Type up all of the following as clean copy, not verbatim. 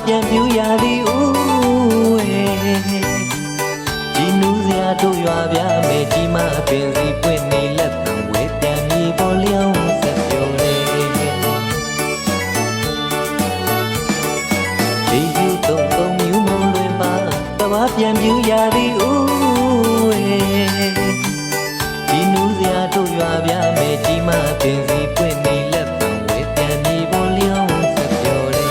ပြန်ပြူရသည်ဦးဒီနူးစရာတို့ရွာပြမယ်ဒီမပင်စီပွင့်နေလက်တံဝဲပြန်မြေပေါ်လျောင်းဆက်ပြောလေဒီယူသုံးမြူမုံလွင်ပါတဘာပြန်ပြူရသည်ဦးဒီနူးစရာတို့ရွာပြမယ်ဒီမပင်စီပွင့်နေလက်တံဝဲပြန်မြေပေါ်လျောင်းဆက်ပြောလေ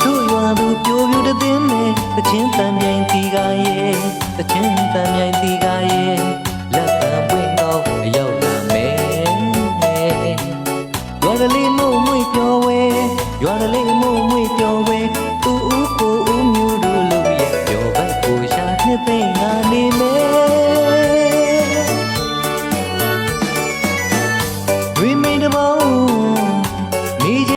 တို့ရွာသူပြိုပြူတဲ့တင်နဲ့တချင်းတန်မြိုင်တီကရဲ့တချင်းတန်မြိုင်တီကရဲ့လက်တံပွင့်တော့ရောက်လာမယ်ရွာကလေးမို့မွေပြောဝဲရွာကလေးမို့မွေပြောဝဲဦးကိုဦးမြူတို့လို့ရဲ့ပြောဘက်ကိုရှာနှစ်သိန်းငါနေမယ်